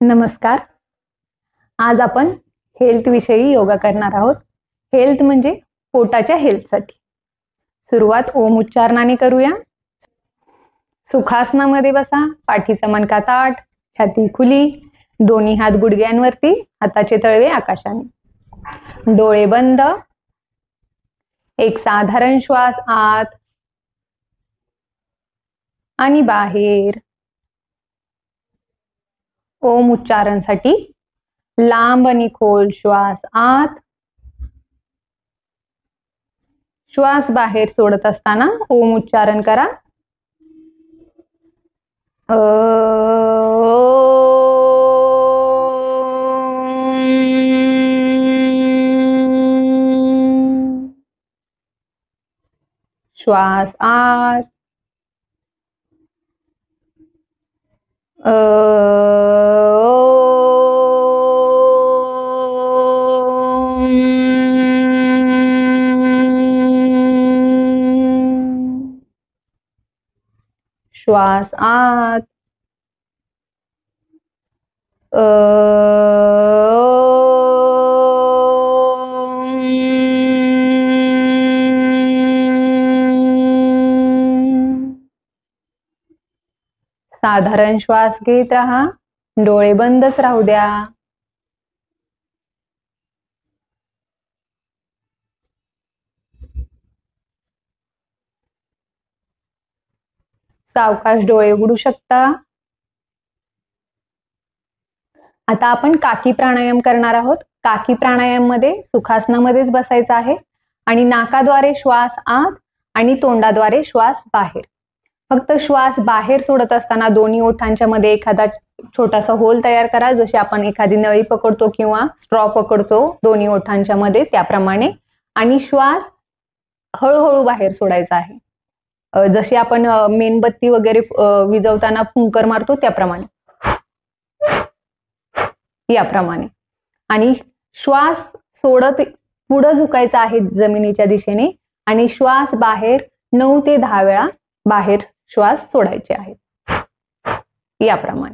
नमस्कार. आज आपण हेल्थ विषयी योगा करणार आहोत. हेल्थ म्हणजे पोटाच्या हेल्थसाठी. सुरुवात ओम उच्चारणाने करूया. सुखासनामध्ये बसा. पाठीचा मणका ताठ, छाती खुली, दोन्ही हात गुडघ्यांवरती, हाताचे तळवे आकाशाने. डोळे बंद. एक साधारण श्वास आत आणि बाहेर. ओम उच्चारणसाठी लांब आणि खोल श्वास आत. श्वास बाहेर सोडत असताना ओम उच्चारण करा. श्वास आत. श्वास आत. साधारण श्वास घेत राहा. डोळे बंदच राहू द्या. सावकाश डोळे उघडू शकता. आता आपण काकी प्राणायाम करणार आहोत. काकी प्राणायाम मध्ये सुखासनामध्येच बसायचं आहे आणि नाकाद्वारे श्वास आत आणि तोंडाद्वारे श्वास बाहेर. फक्त श्वास बाहेर सोडत असताना दोन्ही ओठांच्या मध्ये एखादा छोटासा होल तयार करा, जशी आपण एखादी नळी पकडतो किंवा स्ट्रॉ पकडतो दोन्ही ओठांच्या मध्ये त्याप्रमाणे, आणि श्वास हळूहळू बाहेर सोडायचा आहे. जशी आपण मेणबत्ती वगैरे विजवताना फुंकर मारतो त्याप्रमाणे, याप्रमाणे. आणि श्वास सोडत पुढे झुकायचा आहे जमिनीच्या दिशेने आणि श्वास बाहेर 9 ते 10 वेळा बाहेर श्वास सोडायचे आहेत, याप्रमाणे.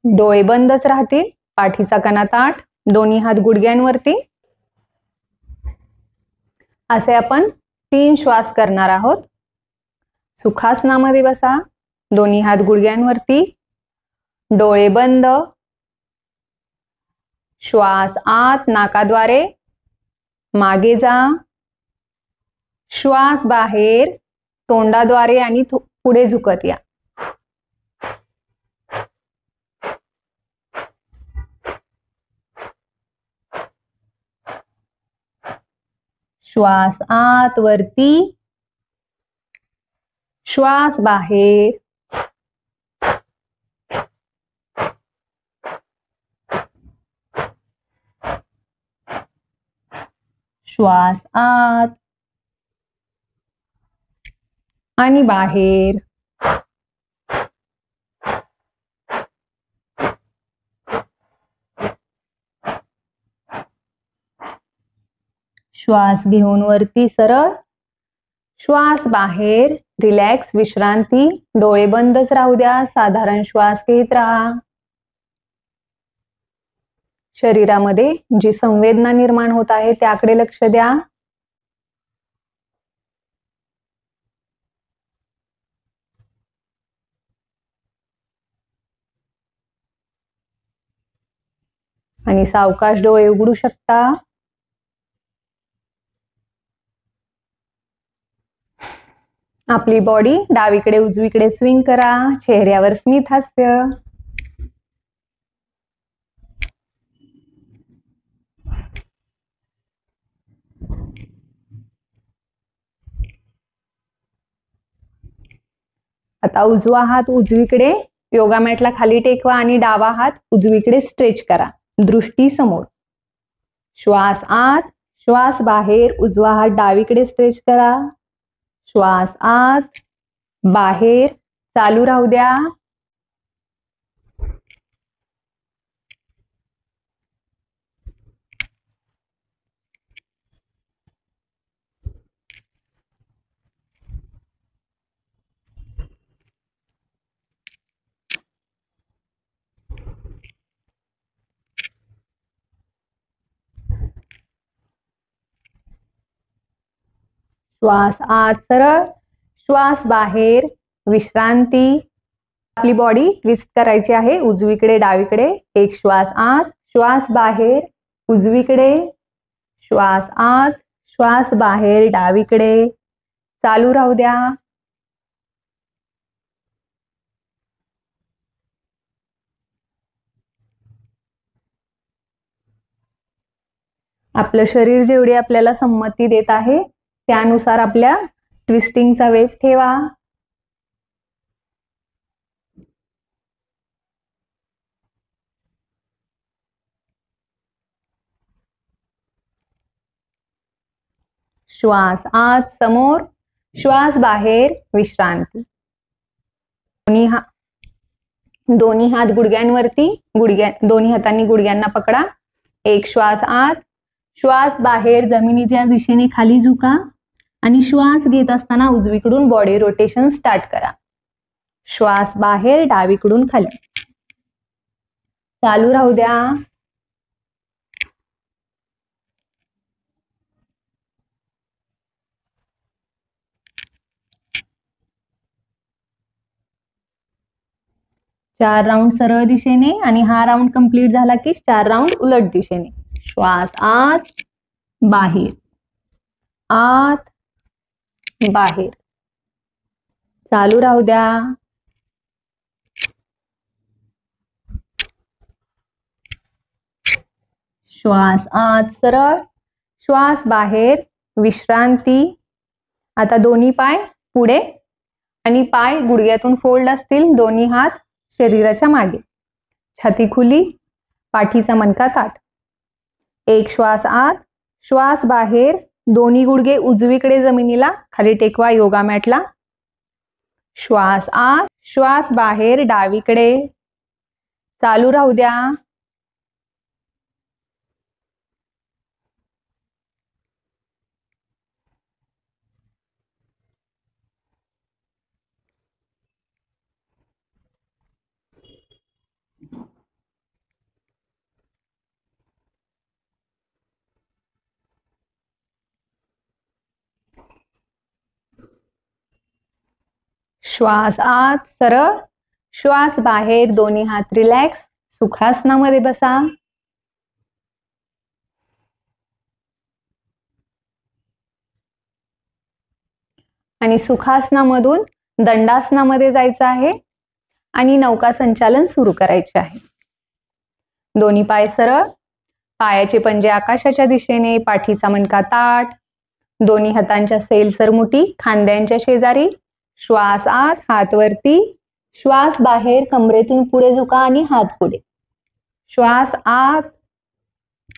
डोळे बंदच राहतील. पाठीचा कणा ताठ, दोन्ही हात गुडघ्यांवरती. असे आपण 3 श्वास करणार आहोत. सुखासनामध्ये बसा. दोन्ही हात गुडघ्यांवरती. डोळे बंद. श्वास आत नाकाद्वारे मागे जा. श्वास बाहेर तोंडाद्वारे आणि पुढे झुकत या. श्वास आत वरती. श्वास बाहेर. श्वास आत आणि बाहेर. श्वास घेऊन वरती सरळ. श्वास बाहेर. रिलॅक्स, विश्रांती. डोळे बंदच राहू द्या. साधारण श्वास घेत राहा. शरीरामध्ये जी संवेदना निर्माण होत आहे त्याकडे लक्ष द्या. आणि सावकाश डोळे उघडू शकता. आपली बॉडी डावीकडे उजवीकडे स्विंग करा. चेहऱ्यावर स्मित हास्य. आता उजवा हात उजवीकडे योगा मॅटला खाली टेकवा आणि डावा हात उजवीकडे स्ट्रेच करा, दृष्टी समोर. श्वास आत. श्वास बाहेर. उजवा हात डावीकडे स्ट्रेच करा. श्वास आत बाहेर. चालू राहू द्या. श्वास आत सरळ, श्वास बाहेर, विश्रांती. आपली बॉडी ट्विस्ट करायची आहे उजवीकडे डावीकडे. एक श्वास आत, श्वास बाहेर, उजवीकडे, श्वास आत, श्वास बाहेर, डावीकडे. चालू राहू द्या. आपलं शरीर जेवढी आपल्याला संमती देत आहे त्यानुसार आपल्या ट्विस्टिंगचा वेग ठेवा. श्वास आत समोर, श्वास बाहेर, विश्रांती. दोन्ही हात गुडघ्यांवरती, दोन्ही हातांनी गुडघ्यांना पकडा. एक श्वास आत, श्वास बाहेर, जमिनीच्या दिशेने खाली झुका आणि श्वास घेत असताना उजवीकडून बॉडी रोटेशन स्टार्ट करा. श्वास बाहेर, डावीकडून खाली. चालू राहू द्या. चार राउंड सरळ दिशेने आणि हा राउंड कंप्लीट झाला की 4 राउंड उलट दिशेने. श्वास आत, बाहेर, आत, बाहेर. चालू राहू द्या. श्वास आत सरळ, श्वास बाहेर, विश्रांती. आता दोन्ही पाय पुढे आणि पाय गुडघ्यातून फोल्ड असतील. दोन्ही हात शरीराच्या मागे, छाती खुली, पाठीचा मणका ताठ. एक श्वास आत, श्वास बाहेर, दोन्ही गुडघे उजवीकडे जमिनीला खाली टेकवा योगा मॅटला. श्वास आत, श्वास बाहेर, डावीकडे. चालू राहू द्या. श्वास आत सरळ, श्वास बाहेर, दोन्ही हात रिलॅक्स. सुखासनामध्ये बसा. आणि सुखासनामधून दंडासनामध्ये जायचं आहे आणि नौका संचालन सुरू करायचे आहे. दोन्ही पाय सरळ, पायाचे पंजे आकाशाच्या दिशेने, पाठीचा मणका ताठ, दोन्ही हातांच्या सैलसर मुठी खांद्यांच्या शेजारी. श्वास आत, हात वरती, श्वास बाहेर, कमरेतून पुढे झुका आणि हात पुढे. श्वास आत,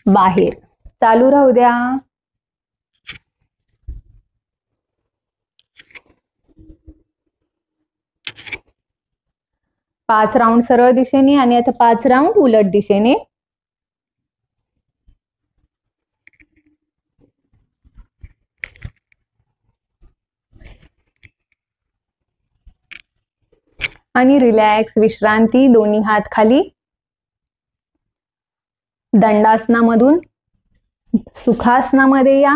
बाहेर. चालू राहू द्या. पाच राउंड सरळ दिशेने आणि आता 5 राउंड उलट दिशेने. आणि रिलॅक्स, विश्रांती. दोन्ही हात खाली. दंडासनामधून सुखासनामध्ये या.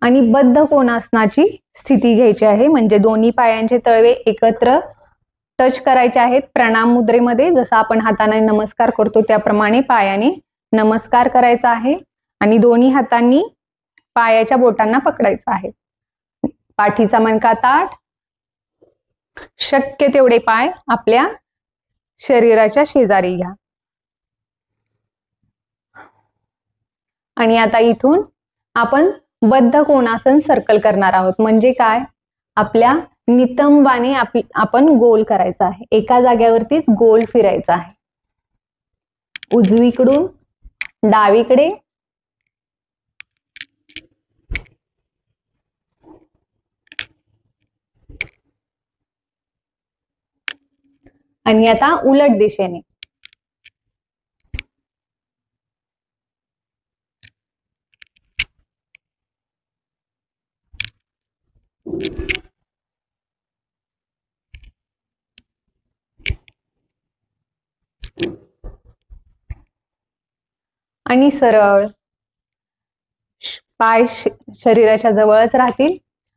आणि बद्ध कोणासनाची स्थिती घ्यायची आहे, म्हणजे दोन्ही पायांचे तळवे एकत्र टच करायचे आहेत. प्रणाम मुद्रेमध्ये जसं आपण हाताने नमस्कार करतो त्याप्रमाणे पायाने नमस्कार करायचा आहे आणि दोन्ही हातांनी पायाच्या बोटांना पकडायचं आहे. पाठीचा मणका ताठ. शक्य तेवढे पाय आपल्या शरीराच्या शेजारी घ्या. आणि आता इथून आपण बद्ध कोणासन सर्कल करणार आहोत. म्हणजे काय, आपल्या नितंबाने आपण गोल करायचा आहे. एका जाग्यावरतीच गोल फिरायचा आहे. उजवीकडून डावीकडे. आणि आता उलट दिशेने. आणि सरळ. पाय शरीराच्या जवळच राहतील.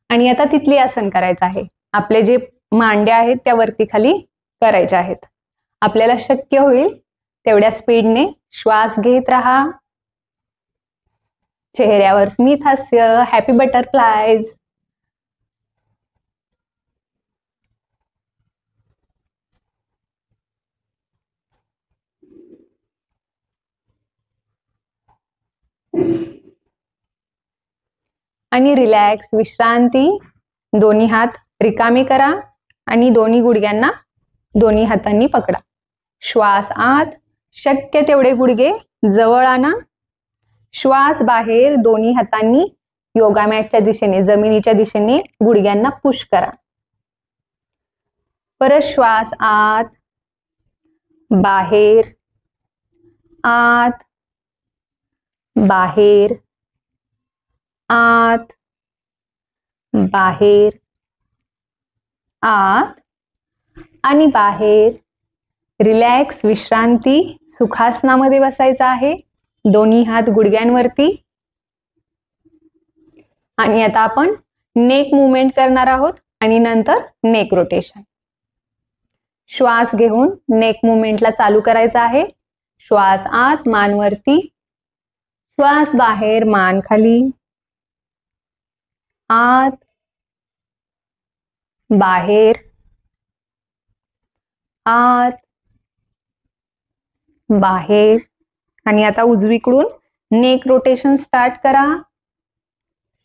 आणि आता तिथली आसन करायचं आहे. आपले जे मांड्या आहेत त्या वरती खाली करायच्या आहेत. आपल्याला शक्य होईल तेवढ्या स्पीडने श्वास घेत राहा. चेहऱ्यावर स्मित हास्य, हॅपी बटरफ्लायज. आणि रिलॅक्स, विश्रांती. दोन्ही हात रिकामे करा आणि दोन्ही गुडघ्यांना दोन्ही हातांनी पकडा. श्वास आत, शक्य तेवढे गुडघे जवळ आणा. श्वास बाहेर, दोन्ही हातांनी योगा मॅटच्या दिशेने, जमिनीच्या दिशेने गुडघ्यांना पुश करा. परत श्वास आत, बाहेर, आत, बाहेर, आत, बाहेर, आत आणि बाहेर. रिलॅक्स, विश्रांती. सुखासनामध्ये बसायचं आहे. दोन्ही हात गुडघ्यांवरती. आणि आता आपण नेक मुवमेंट करणार आहोत आणि नंतर नेक रोटेशन. श्वास घेऊन नेक मुवमेंटला चालू करायचं आहे. श्वास आत, मान वरती. श्वास बाहेर, मान खाली. आत, बाहेर, आत, बाहेर. आणि आता उजवीकडून नेक रोटेशन स्टार्ट करा.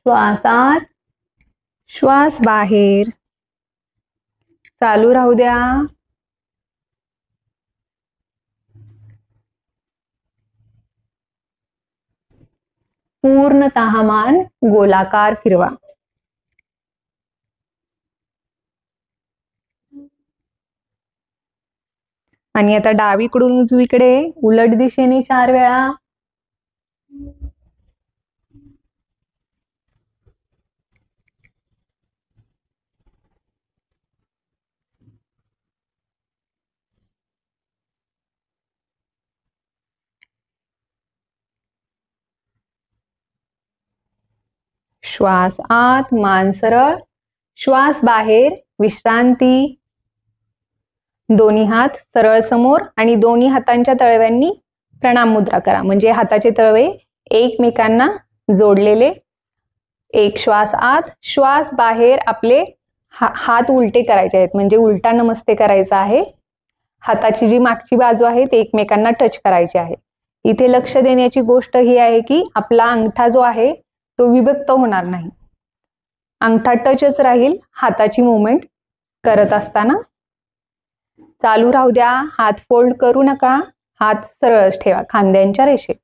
श्वास आत, श्वास बाहेर. चालू राहू द्या. पूर्णतः मान गोलाकार फिरवा. आणि आता डावीकडून उजवीकडे उलट दिशेने 4 वेळा. श्वास आत, मान सरळ. श्वास बाहेर, विश्रांती. दोन्ही हात सरळ समोर आणि दोन्ही हातांच्या तळव्यांनी प्रणाम मुद्रा करा. म्हणजे हाताचे तळवे एकमेकांना जोडलेले. एक श्वास आत, श्वास बाहेर. आपले हात उलटे करायचे आहेत, म्हणजे उलटा नमस्ते करायचा आहे. हाताची जी मागची बाजू आहे ती एकमेकांना टच करायची आहे. इथे लक्ष देण्याची गोष्ट ही आहे की आपला अंगठा जो आहे तो विभक्त होणार नाही. अंगठा टचच राहील हाताची मुवमेंट करत असताना. चालू राहू द्या. हात फोल्ड करू नका. हात सरळच ठेवा खांद्यांच्या रेषेत.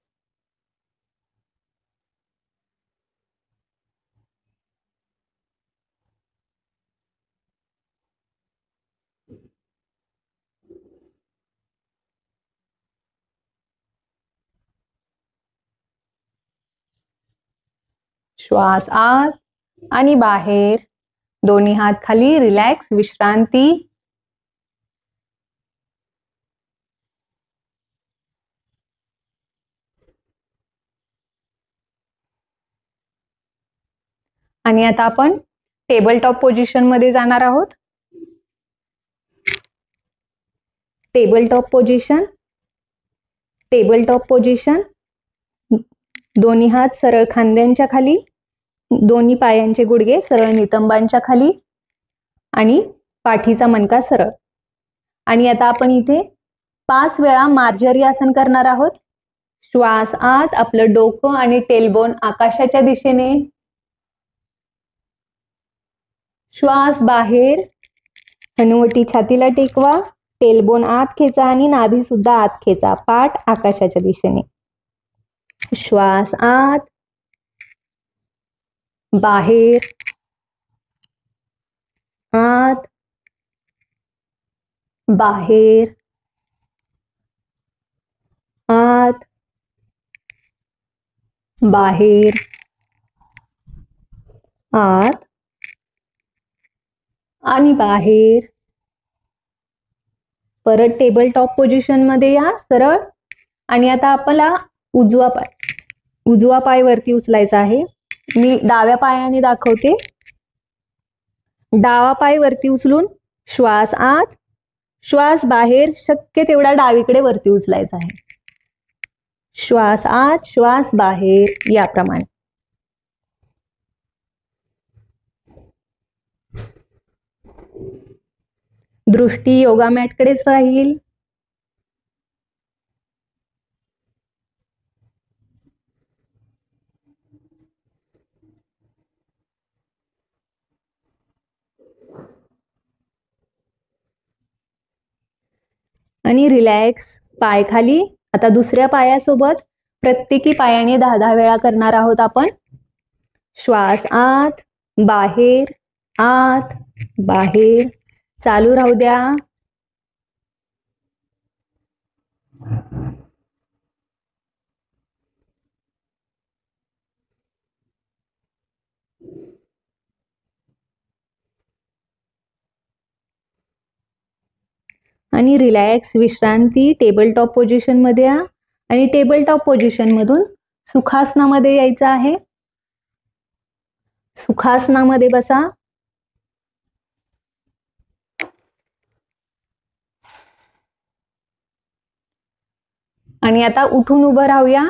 श्वास आत आणि बाहेर. दोन्ही हात खाली. रिलॅक्स, विश्रांती. आणि आता आपण टेबल टॉप पोझिशन मध्ये जाणार आहोत. Table top position. Table top position. दोन्ही हात सरळ खांद्यांच्या खाली. दोन्ही पायांचे गुडघे सरळ नितंबांच्या खाली आणि पाठीचा मणका सरळ. आणि आता आपण इथे 5 वेळा मार्जरी आसन करणार आहोत. श्वास आत, आपलं डोकं आणि टेलबोन आकाशाच्या दिशेने. श्वास बाहेर, हनुवटी छातीला टेकवा. टेलबोन आत खेचा आणि नाभी सुद्धा आत खेचा. पाठ आकाशाच्या दिशेने. श्वास आत, बाहेर, आत, बाहेर, आत, बाहेर, आत आणि बाहेर. परत टेबल टॉप पोझिशन मध्ये या सरळ. आणि आता आपल्याला उजवा पाय वरती उचलायचा आहे. मी डाव्या पायाने दाखवते. डावा पाय वरती उचलून श्वास आत, श्वास बाहेर, शक्य तेवढा डावीकडे वरती उचलायचा आहे. श्वास आत, श्वास बाहेर, याप्रमाणे. दृष्टी योगा मॅटकडेच राहील. आणि रिलॅक्स. पाय खाली. आता दुसऱ्या पायासोबत प्रत्येकी पायाने 10-10 वेळा करणार आहोत आपण. श्वास आत, बाहेर, आत, बाहेर. चालू राहू द्या. आणि रिलॅक्स, विश्रांती. टेबल टॉप पोझिशन मध्ये या आणि टेबल टॉप पोझिशन मधून सुखासनामध्ये यायचं आहे. सुखासनामध्ये बसा. आणि आता उठून उभं राहूया.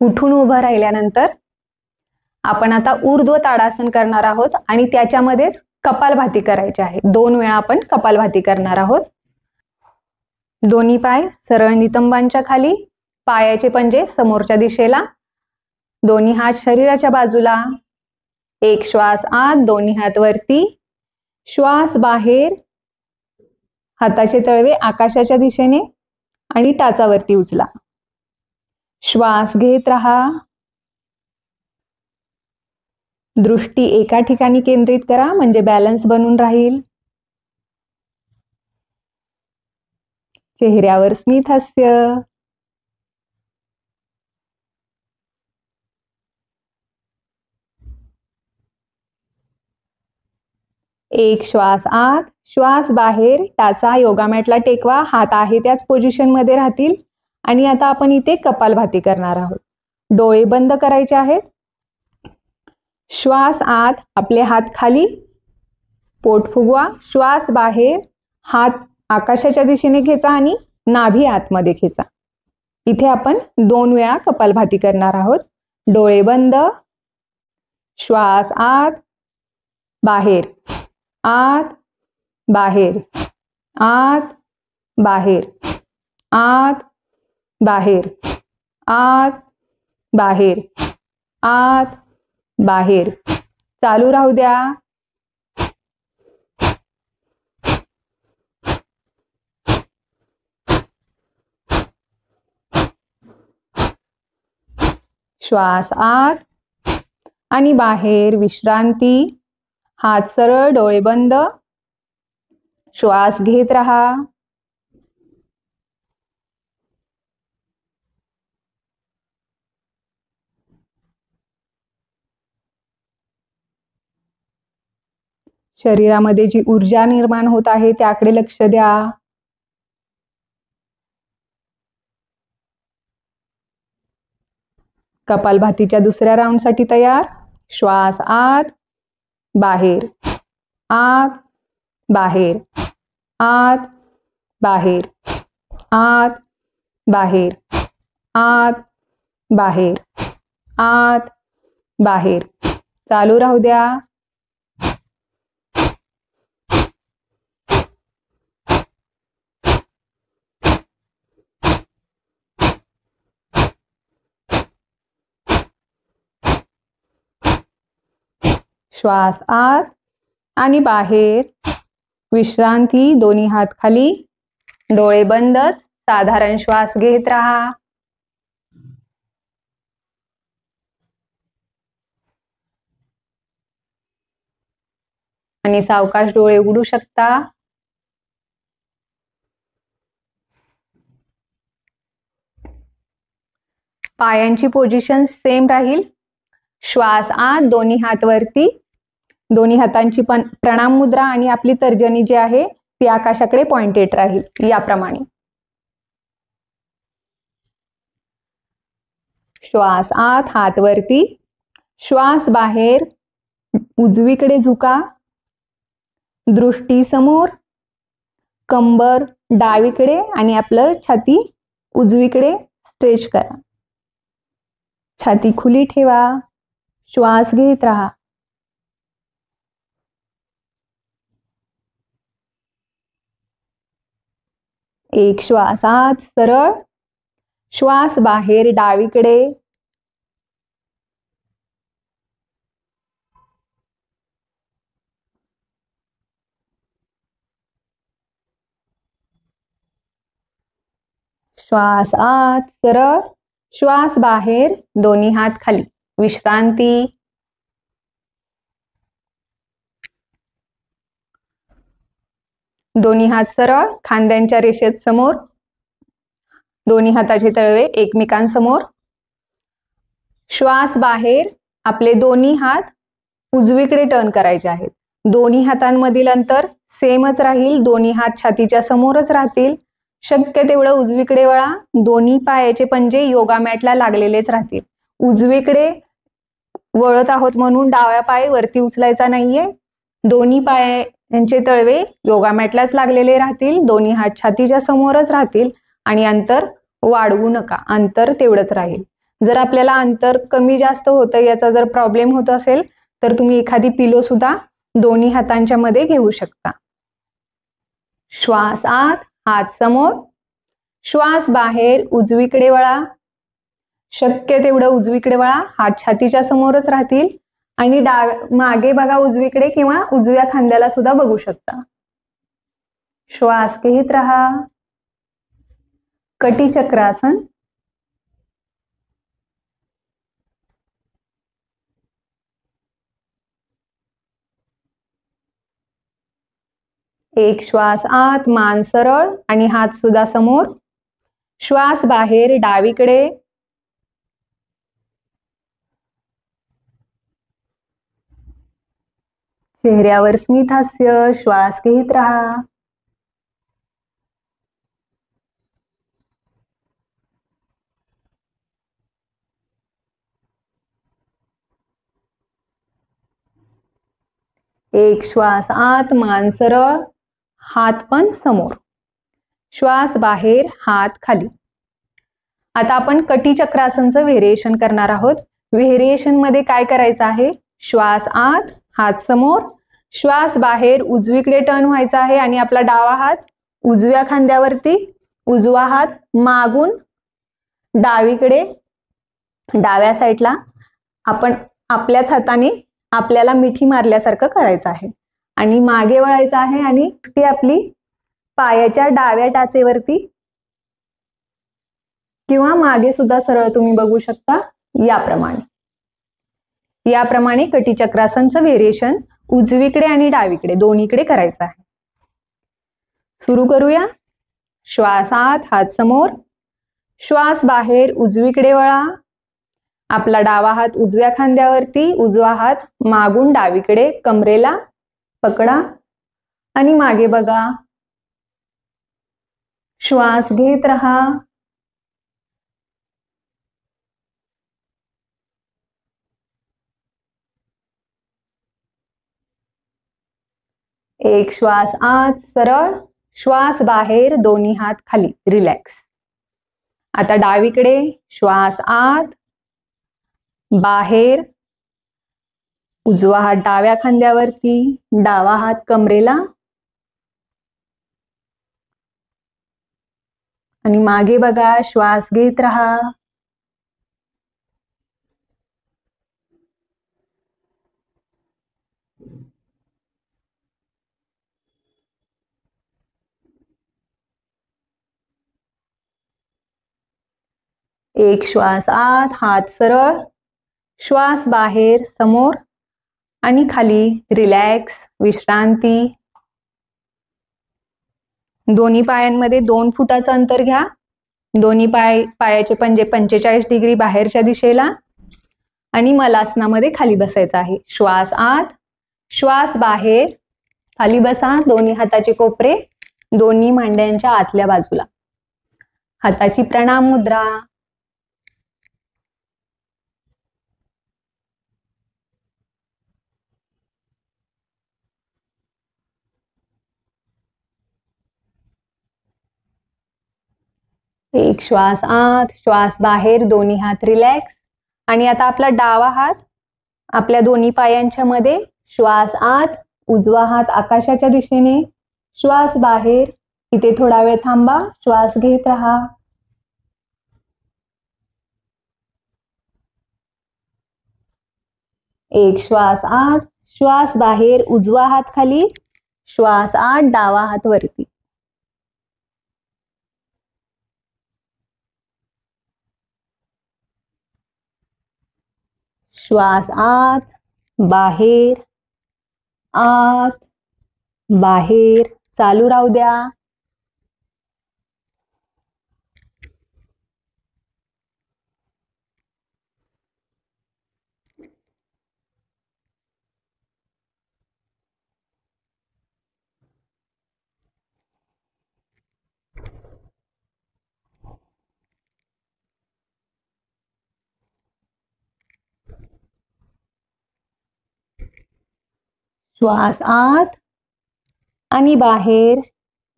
उठून उभं राहिल्यानंतर आपण आता ऊर्ध्व ताडासन करणार आहोत आणि त्याच्यामध्येच कपालभाती करायची आहे. 2 वेळा आपण कपालभाती करणार आहोत. दोन्ही पाय सरळ नितंबांच्या खाली, पायाचे पंजे समोरच्या दिशेला, दोन्ही हात शरीराच्या बाजूला. एक श्वास आत, दोन्ही हात वरती, श्वास बाहेर, हाताचे तळवे आकाशाच्या दिशेने आणि टाचावरती उचला. श्वास घेत राहा. दृष्टी एका ठिकाणी केंद्रित करा म्हणजे बॅलन्स बनून राहील. चेहऱ्यावर स्मित हास्य. एक श्वास आत, श्वास बाहेर, टाचा योगा मॅटला टेकवा. हात आहे त्याच पोझिशन मध्ये राहतील. आणि आता आपण इथे कपालभाती करणार आहोत. डोळे बंद करायचे आहेत. श्वास आत, आपले हात खाली, पोट फुगवा. श्वास बाहेर, हात आकाशाच्या दिशेने खेचा आणि नाभी आतमध्ये खेचा. इथे आपण 2 वेळा कपालभाती करणार आहोत. डोळे बंद. श्वास आत, बाहेर, आत, बाहेर, आत, बाहेर, आत, बाहेर, आत, बाहेर, आत, बाहेर. चालू राहू द्या. श्वास आत आणि बाहेर, विश्रांती. हात सरळ, डोळे बंद. श्वास घेत राहा. शरीरामध्ये जी ऊर्जा निर्माण होत आहे त्याकडे लक्ष द्या. कपालभातीच्या दुसऱ्या राऊंडसाठी तयार. श्वास आत, बाहेर, आत, बाहेर, आत, बाहेर, आत, बाहेर, आत, बाहेर, आत, बाहेर. चालू राहू द्या. श्वास आत आणि बाहेर, विश्रांती. दोन्ही हात खाली, डोळे बंदच. साधारण श्वास घेत राहा. आणि सावकाश डोळे उघडू शकता. पायांची पोझिशन सेम राहील. श्वास आत, दोन्ही हात वरती, दोन्ही हातांची प्रणाम मुद्रा आणि आपली तर्जनी जी आहे ती आकाशाकडे पॉइंटेड राहील याप्रमाणे. श्वास आत, हात वरती, श्वास बाहेर, उजवीकडे झुका, दृष्टी समोर, कंबर डावीकडे आणि आपलं छाती उजवीकडे स्ट्रेच करा. छाती खुली ठेवा, श्वास घेत राहा. एक श्वास आत सरळ, श्वास बाहेर डावीकडे, श्वास आत सरळ, श्वास बाहेर, दोन्ही हात खाली, विश्रांती. दोन्ही हात सरळ, खांद्यांच्या रेषेत समोर, दोन्ही हाताचे तळवे एकमेकांसमोर. श्वास बाहेर, आपले दोन्ही हात उजवीकडे टर्न करायचे आहेत. दोन्ही हातांमधील अंतर सेमच राहील, दोन्ही हात छातीच्या समोरच राहतील. शक्य तेवढं उजवीकडे वळा. दोन्ही पायाचे पंजे योगा मॅटला लागलेलेच राहतील. उजवीकडे वळत आहोत म्हणून डाव्या पाय वरती उचलायचा नाहीये. दोन्ही पायांचे तळवे योगा मॅटलाच लागलेले राहतील. दोन्ही हात छातीच्या समोरच राहतील आणि अंतर वाढवू नका, अंतर तेवढंच राहील. जर आपल्याला अंतर कमी जास्त होतं, याचा जर प्रॉब्लेम होत असेल तर तुम्ही एखादी पिलो सुद्धा दोन्ही हातांच्या मध्ये घेऊ शकता. श्वास आत, हात समोर, श्वास बाहेर, उजवीकडे वळा. शक्य तेवढं उजवीकडे वळा, हात छातीच्या समोरच राहतील आणि मागे बघा उजवीकडे किंवा उजव्या खांद्याला सुद्धा बघू शकता. श्वास घेत राहा. कटी चक्रासन. एक श्वास आत, मान सरळ आणि हात सुद्धा समोर. श्वास बाहेर डावीकडे, चेहऱ्यावर स्मित हास्य. श्वास घेत राहा. एक श्वास आत, मान सरळ, हात पण समोर. श्वास बाहेर, हात खाली. आता आपण कटी चक्रासनचं व्हेरिएशन करणार आहोत. व्हेरिएशन मध्ये काय करायचं आहे? श्वास आत, हात समोर, श्वास बाहेर, उजवीकडे टर्न व्हायचा आहे आणि आपला डावा हात उजव्या खांद्यावरती, उजवा हात मागून डावीकडे, डाव्या साईडला. आपण आपल्याच हाताने आपल्याला मिठी मारल्यासारखं करायचं आहे आणि मागे वळायचं आहे आणि ती आपली पायाच्या डाव्या टाचेवरती किंवा मागे सुद्धा सरळ तुम्ही बघू शकता. याप्रमाणे कटी चक्रासनचं व्हेरिएशन उजवीकडे आणि डावीकडे दोन्हीकडे करायचं आहे. सुरू करूया. श्वास आत, हात समोर, श्वास बाहेर, उजवीकडे वळा. आपला डावा हात उजव्या खांद्यावरती, उजवा हात मागून डावीकडे, कमरेला पकडा आणि मागे बघा. श्वास घेत राहा. एक श्वास आत सरळ, श्वास बाहेर, दोन्ही हात खाली, रिलॅक्स. आता डावीकडे. श्वास आत, बाहेर, उजवा हात डाव्या खांद्यावरती, डावा हात कमरेला आणि मागे बघा. श्वास घेत राहा. एक श्वास आत, हात सरळ, श्वास बाहेर, समोर आणि खाली, रिलॅक्स, विश्रांती. दोन्ही पायांमध्ये 2 फुटाचं अंतर घ्या. दोन्ही पायाचे पंजे 45 डिग्री बाहेरच्या दिशेला आणि मलासनामध्ये खाली बसायचं आहे. श्वास आत, श्वास बाहेर, खाली बसा. दोन्ही हाताचे कोपरे दोन्ही मांड्यांच्या आतल्या बाजूला. हाताची प्रणाम मुद्रा. एक श्वास आत, श्वास बाहेर, दोन्ही हात रिलॅक्स. आणि आता आपला डावा हात आपल्या दोन्ही पायांच्या मध्ये, श्वास आत, उजवा हात आकाशाच्या दिशेने, श्वास बाहेर. इथे थोडा वेळ थांबा, श्वास घेत राहा. एक श्वास आत, श्वास बाहेर, उजवा हात खाली, श्वास आत, डावा हात वरती. श्वास आत, बाहेर, आत, बाहेर. चालू राहू द्या. श्वास आत आणि बाहेर,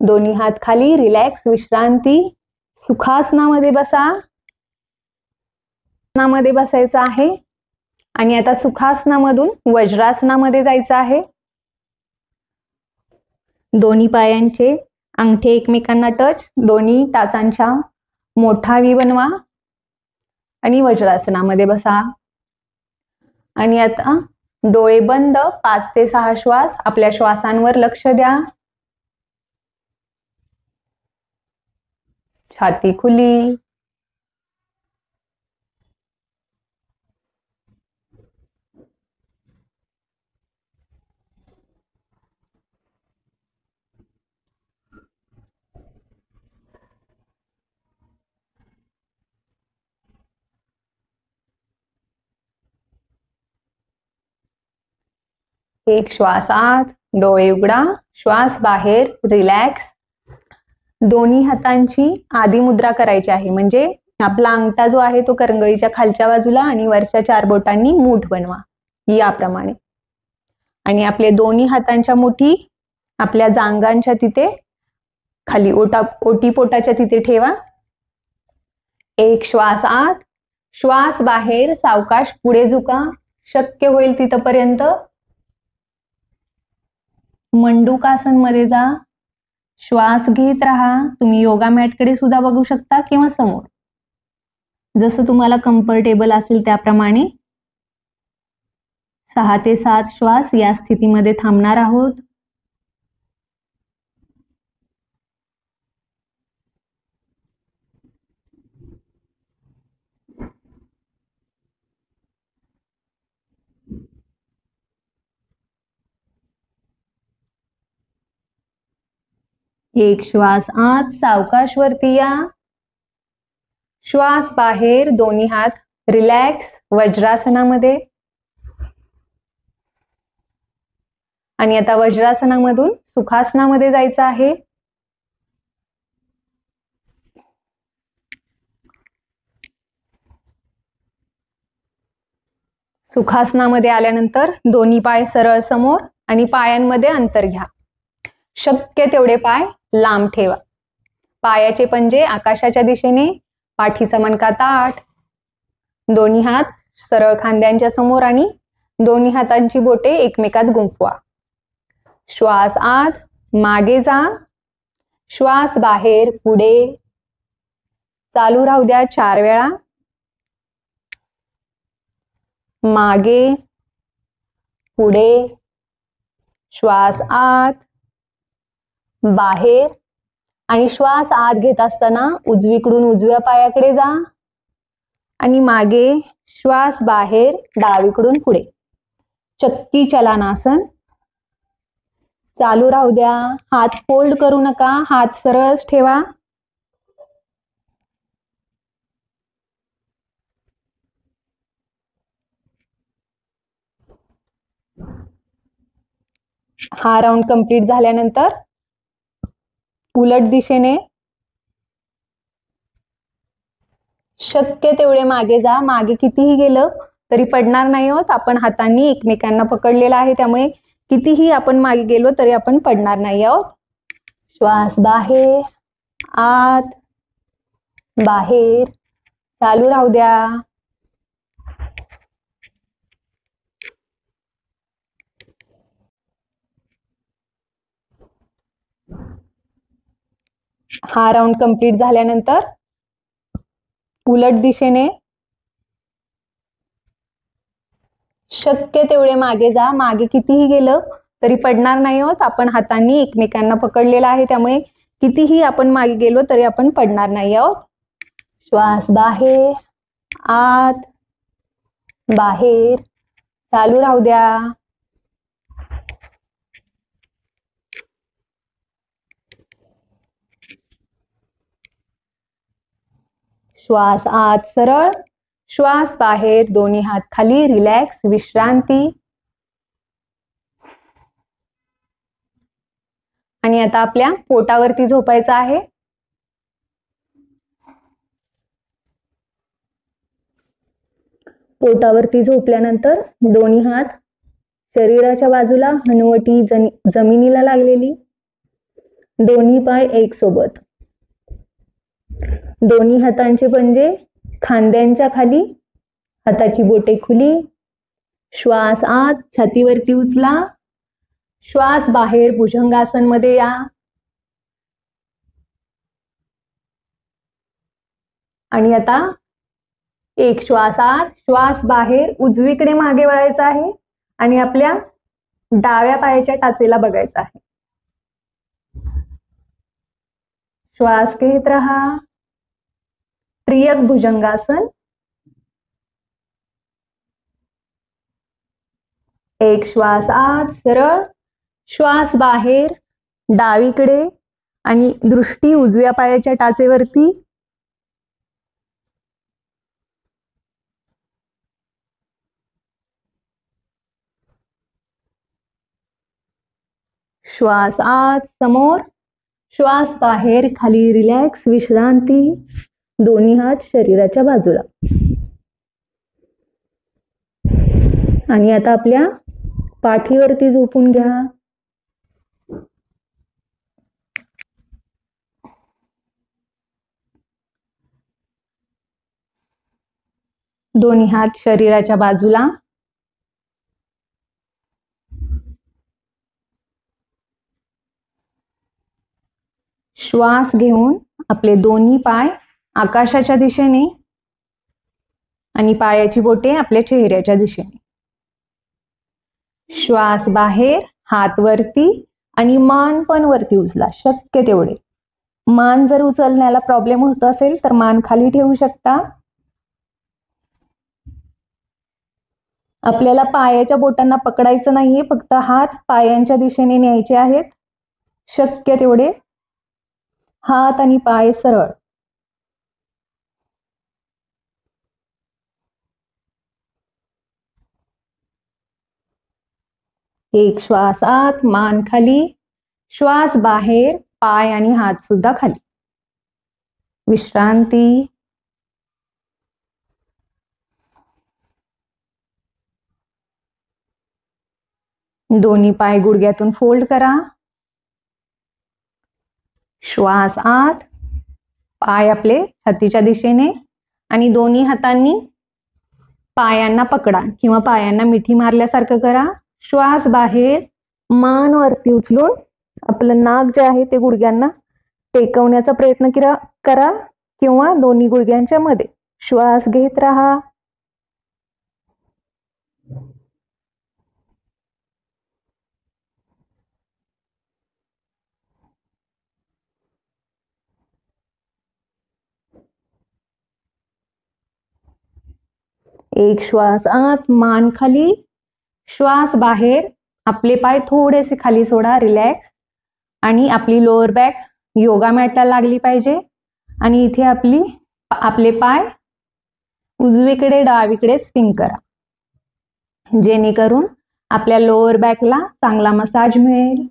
दोन्ही हात खाली, रिलॅक्स, विश्रांती. सुखासनामध्ये बसा. आसनामध्ये बसायचं आहे. आणि आता सुखासनामधून वज्रासनामध्ये जायचं आहे. दोन्ही पायांचे अंगठे एकमेकांना टच, दोन्ही टाचांच्या मोठा व्ही बनवा आणि वज्रासनामध्ये बसा. आणि आता डोळे बंद, 5 ते 6 श्वास. आपल्या श्वासांवर लक्ष द्या. छाती खुली. एक श्वास आत, डोळे उघडा, श्वास बाहेर, रिलॅक्स. दोन्ही हातांची आदी मुद्रा करायची आहे. म्हणजे आपला अंगठा जो आहे तो करंगळीच्या खालच्या बाजूला आणि वरच्या 4 बोटांनी मूठ बनवा याप्रमाणे. आणि आपले दोन्ही हातांच्या मुठी आपल्या जांघांच्या तिथे खाली ओटीपोटाच्या तिथे ठेवा. एक श्वास आत, श्वास बाहेर, सावकाश पुढे झुका, शक्य होईल तिथपर्यंत. मंडूकासन मध्ये जा. श्वास घेत राहा. तुम्ही योगा मॅटकडे सुद्धा बघू शकता किंवा समोर, जसं तुम्हाला कम्फर्टेबल असेल त्याप्रमाणे. 6 ते 7 श्वास या स्थितीमध्ये थांबणार आहोत. एक श्वास आत, सावकाश वरती या. श्वास बाहेर, दोन्ही हात रिलॅक्स, वज्रासनामध्ये. आणि आता वज्रासनामधून सुखासनामध्ये जायचं आहे. सुखासनामध्ये आल्यानंतर दोन्ही पाय सरळ समोर आणि पायांमध्ये अंतर घ्या. शक्य तेवढे पाय लांब ठेवा. पायाचे पंजे आकाशाच्या दिशेने, पाठीचा मणका ताठ. दोन्ही हात सरळ खांद्यांच्या समोर आणि दोन्ही हातांची बोटे एकमेकात गुंफवा. श्वास आत, मागे जा. श्वास बाहेर, पुढे. चालू राहू द्या 4 वेळा. मागे, पुढे, श्वास आत, बाहेर. आणि श्वास आत घेत असताना उजवीकडून उजव्या पायाकडे जा आणि मागे. श्वास बाहेर, डावीकडून पुढे. चक्की चलानासन. चालू राहू द्या. हात फोल्ड करू नका, हात सरळच ठेवा. हा राऊंड कंप्लीट झाल्यानंतर उलट दिशेने शक्य तेवढे मागे जा. मागे कितीही गेलं तरी पडणार नाही आहोत. आपण हातांनी एकमेकांना पकडलेला आहे, त्यामुळे कितीही आपण मागे गेलो तरी आपण पडणार नाही आहोत. श्वास बाहेर, आत, बाहेर, चालू राहू द्या. हा राऊंड कंप्लीट झाल्यानंतर उलट दिशेने शक्य तेवढे मागे जा. मागे कितीही गेलं तरी पडणार नाही आहोत. आपण हातांनी एकमेकांना पकडलेलं आहे, त्यामुळे कितीही आपण मागे गेलो तरी आपण पडणार नाही आहोत. श्वास बाहेर, आत, बाहेर, चालू राहू द्या. श्वास आत सरळ, श्वास बाहेर, दोन्ही हात खाली, रिलॅक्स, विश्रांती. आणि आता आपल्या पोटावरती झोपायचं आहे. पोटावरती झोपल्यानंतर दोन्ही हात शरीराच्या बाजूला, हनुवटी जमिनीला लागलेली, दोन्ही पाय एक सोबत, दोन्ही हातांचे पंजे खांद्यांच्या खाली, हाताची बोटे खुली. श्वास आत, छातीवरती उचला. श्वास बाहेर, भुजंगासन मध्ये या. आणि आता एक श्वास आत, श्वास बाहेर, उजवीकडे मागे वळायचा आहे आणि आपल्या डाव्या पायाच्या टाचेला बघायचं आहे. श्वास घेत राहा. त्रियक भुजंगासन. एक श्वास आत सरळ, श्वास बाहेर, डावीकडे आणि दृष्टी उजव्या पायाच्या टाचेवरती. श्वास आत समोर, श्वास बाहेर, खाली, रिलॅक्स, विश्रांती. दोन्ही हात शरीराच्या बाजूला. आणि आता आपल्या पाठीवरती झोपून घ्या. दोन्ही हात शरीराच्या बाजूला. श्वास घेऊन आपले दोन्ही पाय आकाशाच्या दिशेने आणि पायाची बोटे आपल्या चेहऱ्याच्या दिशेने. श्वास बाहेर, हात वरती आणि मान पण वरती उचला शक्य तेवढे. मान जर उचलण्याला प्रॉब्लेम होत असेल तर मान खाली ठेवू शकता. आपल्याला पायाच्या बोटांना पकडायचं नाहीये, फक्त हात पायांच्या दिशेने न्यायचे आहेत. शक्य तेवढे हात आणि पाय सरळ. एक श्वास आत, मान खाली, श्वास बाहेर, पाय आणि हात सुद्धा खाली. विश्रांती. दोन्ही पाय गुडघ्यातून फोल्ड करा. श्वास आत, पाय आपले छातीच्या दिशेने आणि दोन्ही हातांनी पायांना पकडा किंवा पायांना मिठी मारल्यासारखं करा. श्वास बाहेर, मान वरती उचलून आपलं नाक जे आहे ते गुडघ्यांना टेकवण्याचा प्रयत्न करा किंवा दोन्ही गुडघ्यांच्या मध्ये. श्वास घेत राहा. एक श्वास आत, मान खाली, श्वास बाहेर, आपले पाय थोडेसे खाली सोडा, रिलॅक्स. आणि आपली लोअर बॅक योगा मॅटला लागली पाहिजे. आणि इथे आपले पाय उजवीकडे डावीकडे स्विंग करा, जेणेकरून आपल्या लोअर बॅकला चांगला मसाज मिळेल.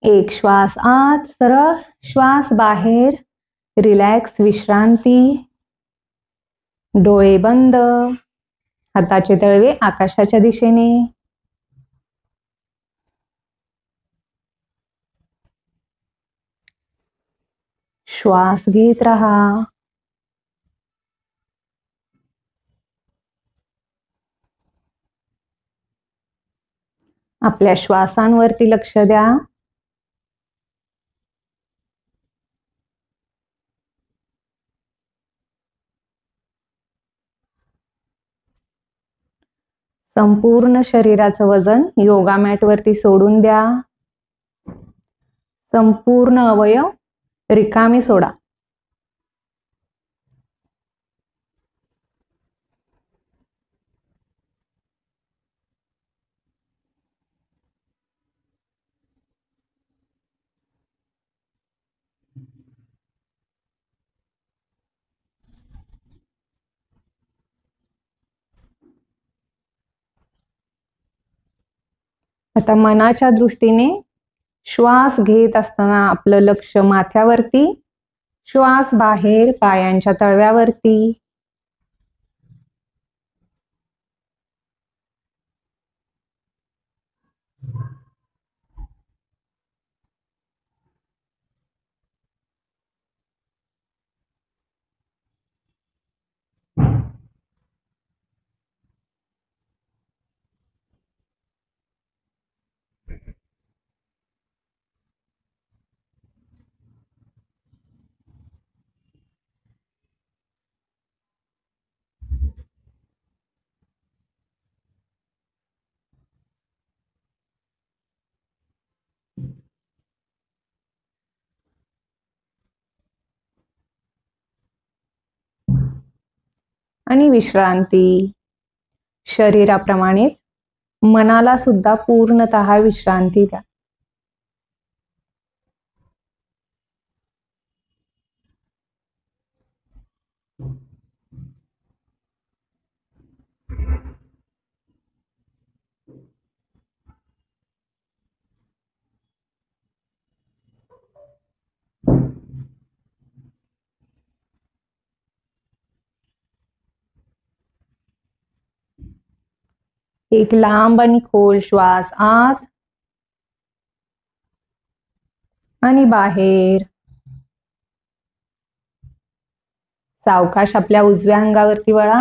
एक श्वास आत सरळ, श्वास बाहेर, रिलॅक्स विश्रांती. डोळे बंद. हाताचे तळवे आकाशाच्या दिशेने. श्वास घेत राहा. आपल्या श्वासांवरती लक्ष द्या. संपूर्ण शरीराचं वजन योगा मॅट वरती सोडून द्या. संपूर्ण अवयव रिकामे सोडा. आता मनाच्या दृष्टीने श्वास घेत असताना आपलं लक्ष माथ्यावरती, श्वास बाहेर पायांच्या तळव्यावरती. आणि विश्रांती. शरीराप्रमाणेच मनाला सुद्धा पूर्णतः विश्रांती द्या. एक लांब आणि खोल श्वास आत आणि बाहेर. सावकाश आपल्या उजव्या अंगावरती वळा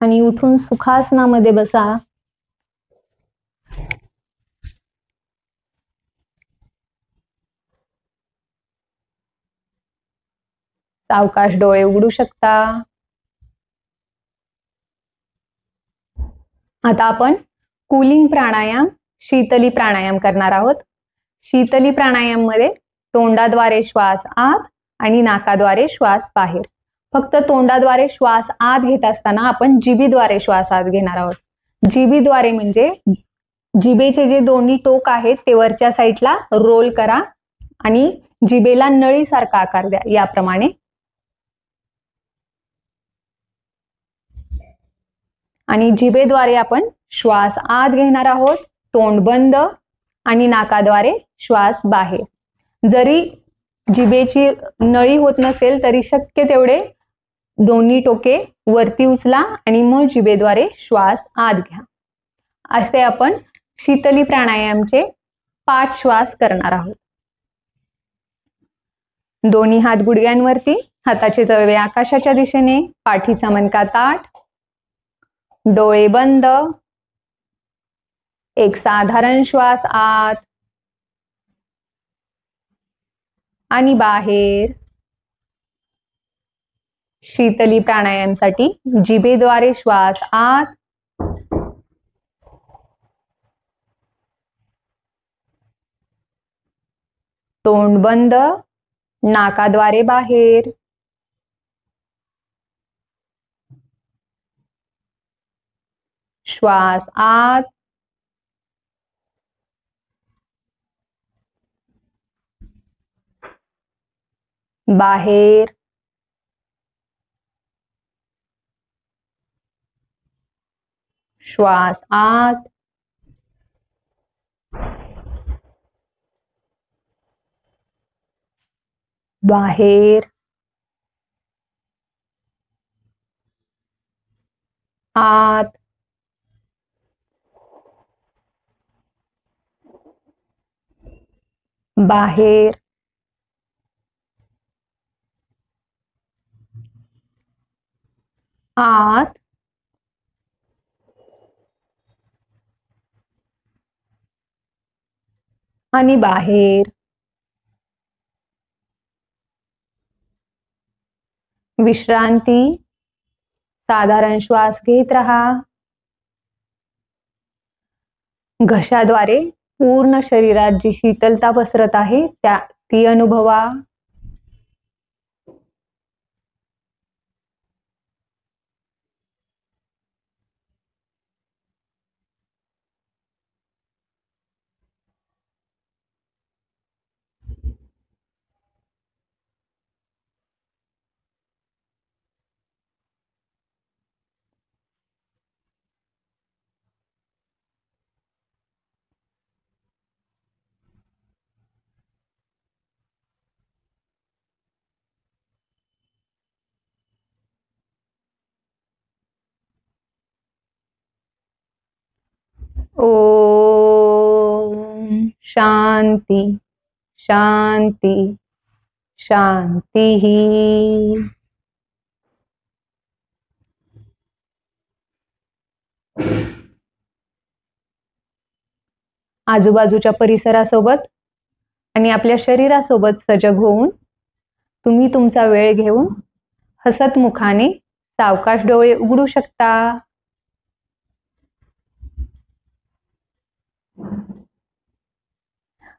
आणि उठून सुखासनामध्ये बसा. सावकाश डोळे उघडू शकता. आता आपण कूलिंग प्राणायाम, शीतली प्राणायाम करणार आहोत. शीतली प्राणायाम मध्ये तोंडाद्वारे श्वास आत आणि नाकाद्वारे श्वास बाहेर. फक्त तोंडाद्वारे श्वास आत घेत असताना आपण जिभेद्वारे श्वास आत घेणार आहोत. जिभेद्वारे म्हणजे जिभेचे जे दोन्ही टोक आहेत ते वरच्या साईडला रोल करा आणि जिभेला नळीसारखा आकार द्या. याप्रमाणे आणि जिभेद्वारे आपण श्वास आत घेणार आहोत. तोंड बंद आणि नाकाद्वारे श्वास बाहेर. जरी जिभेची नळी होत नसेल तरी शक्य तेवढे दोन्ही टोके वरती उचला आणि मग जिभेद्वारे श्वास आत घ्या. असे आपण शीतली प्राणायामचे 5 श्वास करणार आहोत. दोन्ही हात गुडघ्यांवरती, हाताचे तळवे आकाशाच्या दिशेने, पाठीचा मणका ताठ, डोळे बंद. एक साधारण श्वास आत आणि बाहेर. शीतली प्राणायामसाठी जिभेद्वारे श्वास आत तोंड बंद, नाकाद्वारे बाहेर. श्वास आत बाहेर. श्वास आत बाहेर, आत, बाहेर, आत, आणि बाहेर. विश्रांती. साधारण श्वास घेत राहा. घशाद्वारे पूर्ण शरीरात जी शीतलता पसरत आहे ती अनुभवा. ओम शांती शांती शांती. आजूबाजूच्या परिसरासोबत आणि आपल्या शरीरासोबत सजग होऊन तुम्ही तुमचा वेळ घेऊन हसत मुखाने सावकाश डोळे उघडू शकता.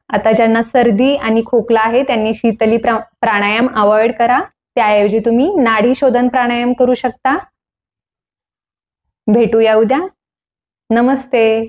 आता ज्यांना सर्दी आणि खोकला आहे त्यांनी शीतली प्राणायाम अवॉइड करा. त्याऐवजी तुम्ही नाडी शोधन प्राणायाम करू शकता. भेटूया उद्या. नमस्ते.